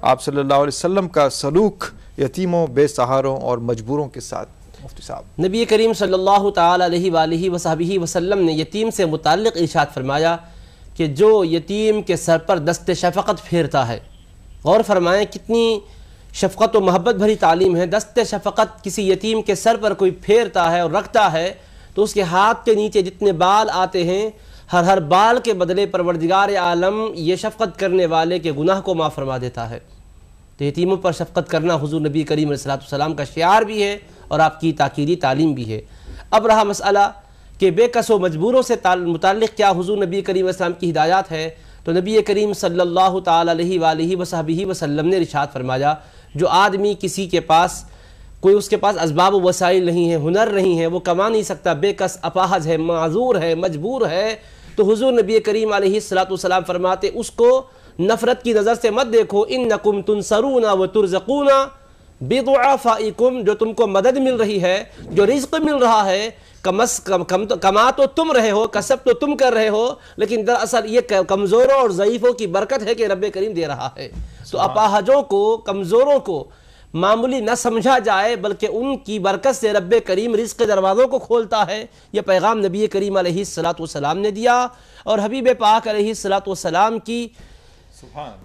آپ صلی اللہ علیہ وسلم کا سلوک یتیموں، بے سہاروں اور مجبوروں کے ساتھ؟ مفتی صاحب، نبی کریم صلی اللہ تعالی علیہ وآلہ وصحبہ وسلم نے یتیم سے متعلق ارشاد فرمایا کہ جو یتیم کے سر پر دست شفقت پھیرتا ہے، غور فرمائیں کتنی شفقت و محبت بھری تعلیم ہے. دست شفقت کسی یتیم کے سر پر کوئی پھیرتا ہے اور رکھتا ہے تو اس کے ہاتھ کے نیچے جتنے بال آتے ہیں، ہر بال کے بدلے پروردگار عالم یہ شفقت کرنے والے کے گناہ کو معاف فرما دیتا ہے. تو یتیموں پر شفقت کرنا حضور نبی کریم علیہ السلام کا شعار بھی ہے اور آپ کی تاکیدی تعلیم بھی ہے. اب رہا مسئلہ کہ بے کس و مجبوروں سے متعلق کیا حضور نبی کریم علیہ السلام کی ہدایات ہے، تو نبی کریم صلی اللہ تعالی علیہ وآلہ وصحبہ وسلم نے ارشاد فرمایا جو آدمی کسی کے پاس کوئی اس کے پاس اسباب و وسائل نہیں ہے، ہنر نہیں ہے، وہ کما نہیں سکتا، بے کس اپاہج ہے، معذور ہے، مجبور ہے، تو حضور نبی کریم علیہ السلام فرماتے اس کو نفرت کی نظر سے مت دیکھو. انکم تنصرون وترزقون بضعفائکم، جو تم کو مدد مل رہی ہے، جو رزق مل رہا ہے، کما تو تم رہے ہو، کسب تو تم کر رہے ہو، لیکن دراصل یہ کمزوروں اور ضعیفوں کی برکت ہے کہ رب کریم دے رہا ہے. تو اپاہجوں کو، کمزوروں کو معمولی نہ سمجھا جائے، بلکہ ان کی برکت سے رب کریم رزق کے دروازوں کو کھولتا ہے. یہ پیغام نبی کریم علیہ السلام نے دیا. اور حبیب پاک علیہ السلام کی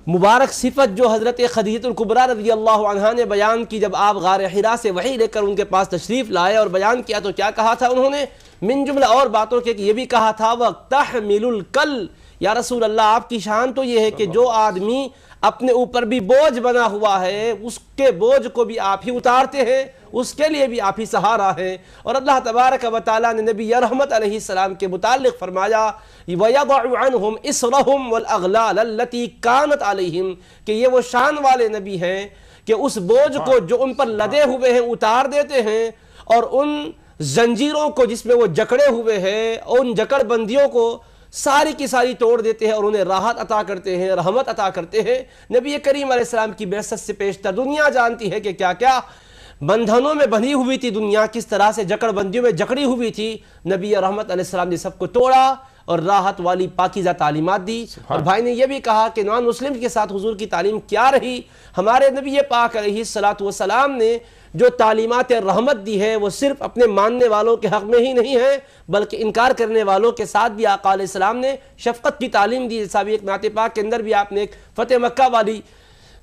مبارک صفت جو حضرت خدیجہ الکبریٰ رضی اللہ عنہا نے بیان کی، جب آپ غار حرا سے وحی لے کر ان کے پاس تشریف لائے اور بیان کیا تو کیا کہا تھا انہوں نے؟ من جملہ اور باتوں کے یہ بھی کہا تھا وَتَحْمِلُ الْكَلْ، یا رسول اللہ آپ کی شان تو یہ ہے کہ جو آدمی اپنے اوپر بھی بوجھ بنا ہوا ہے اس کے بوجھ کو بھی آپ ہی اتارتے ہیں، اس کے لیے بھی آپ ہی سہارا ہے. اور اللہ تبارک و تعالیٰ نے نبی رحمت علیہ السلام کے متعلق فرمایا وَيَضَعُ عَنْهُمْ إِصْرَهُمْ وَالْأَغْلَالَ الَّتِي كَانَتْ عَلَيْهِمْ، کہ یہ وہ شان والے نبی ہیں کہ اس بوجھ کو جو ان پر لدے ہوئے ہیں اتار دیتے ہیں، اور ان زنجیروں کو جس میں وہ جکڑے ہوئے ہیں، ان جکڑ بندیوں کو ساری کی ساری توڑ دیتے ہیں اور انہیں راحت عطا کرتے ہیں، رحمت عطا کرتے ہیں. نبی کریم علیہ السلام کی بعثت سے پیشتر دنیا جانتی ہے کہ کیا کیا بندھنوں میں بندھی ہوئی تھی دنیا، کس طرح سے جکڑ بندیوں میں جکڑی ہوئی تھی. نبی رحمت علیہ السلام نے سب کو توڑا اور راحت والی پاکیزہ تعلیمات دی. اور بھائی نے یہ بھی کہا کہ نان مسلم کے ساتھ حضور کی تعلیم کیا رہی. ہمارے نبی پاک علیہ السلام نے جو تعلیمات رحمت دی ہے وہ صرف اپنے ماننے والوں کے حق میں ہی نہیں ہے، بلکہ انکار کرنے والوں کے ساتھ بھی آقا علیہ السلام نے شفقت کی تعلیم دی. جیسا بھی ایک نعت پاک کے اندر بھی آپ نے ایک فتح مکہ والی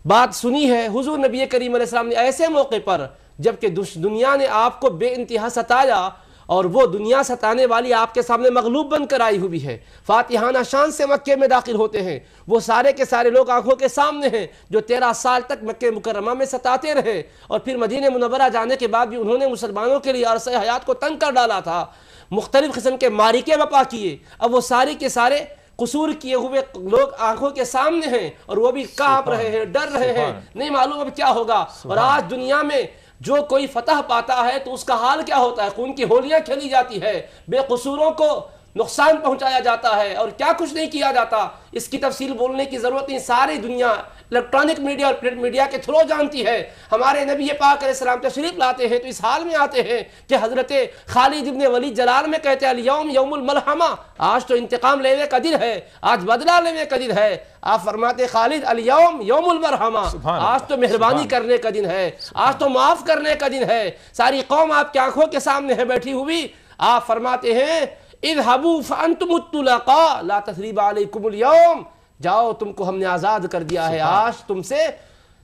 بات سنی ہے. حضور نبی کریم علیہ السلام نے ایسے موقع پر جبکہ دنیا نے آپ کو بے انتہا ستایا اور وہ دنیا ستانے والی آپ کے سامنے مغلوب بن کر آئی ہوئی ہے، فاتحانہ شان سے مکے میں داخل ہوتے ہیں، وہ سارے کے سارے لوگ آنکھوں کے سامنے ہیں جو 13 سال تک مکہ مکرمہ میں ستاتے رہے، اور پھر مدینہ منورہ جانے کے بعد بھی انہوں نے مسلمانوں کے لیے عرصہ حیات کو تنگ کر ڈالا تھا، مختلف قسم کے معرکے بپا کیے. اب وہ سارے کے سارے قصور کیے ہوئے لوگ آنکھوں کے سامنے ہیں اور وہ بھی کانپ رہے ہیں، ڈر رہے ہیں، نہیں معلوم اب کیا ہوگا. اور آج دنیا میں جو کوئی فتح پاتا ہے تو اس کا حال کیا ہوتا ہے؟ خون کی ہولیاں کھیلی جاتی ہے، بے قصوروں کو نقصان پہنچایا جاتا ہے اور کیا کچھ نہیں کیا جاتا. اس کی تفصیل بولنے کی ضرورت نہیں، ساری دنیا الیکٹرانک میڈیا اور پرنٹ میڈیا کے تھرو جانتی ہے. ہمارے نبی پاک علیہ السلام تشریف لاتے ہیں تو اس حال میں آتے ہیں کہ حضرت خالد ابن ولید جلال میں کہتے ہیں الیوم یوم الملحمہ، آج تو انتقام لینے کا دن ہے، آج بدلہ لینے کا دن ہے. آپ فرماتے خالد الیوم یوم المرحمہ، آج تو مہربانی کرنے کا دن ہے، آج تو معاف کرنے کا دن ہے. ساری قوم آپ کی آنکھوں کے سامنے ہے بیٹھی ہوئی. آپ فرماتے ہیں اذهبوا فانتم الطلقاء لا تثریب علیکم اليوم، جاؤ تم کو ہم نے آزاد کر دیا ہے، آج تم سے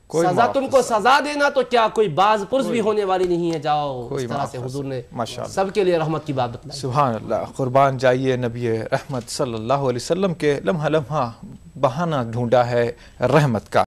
سزا، تم کو سزا دینا تو کیا کوئی باز پرس بھی ہونے والی نہیں ہے، جاؤ. اس طرح سے حضور نے سب کے لیے رحمت کی بات بتلائی. سبحان اللہ، قربان جائیے نبی رحمت صلی اللہ علیہ وسلم کے لمحہ لمحہ بہانہ ڈھونڈا ہے رحمت کا.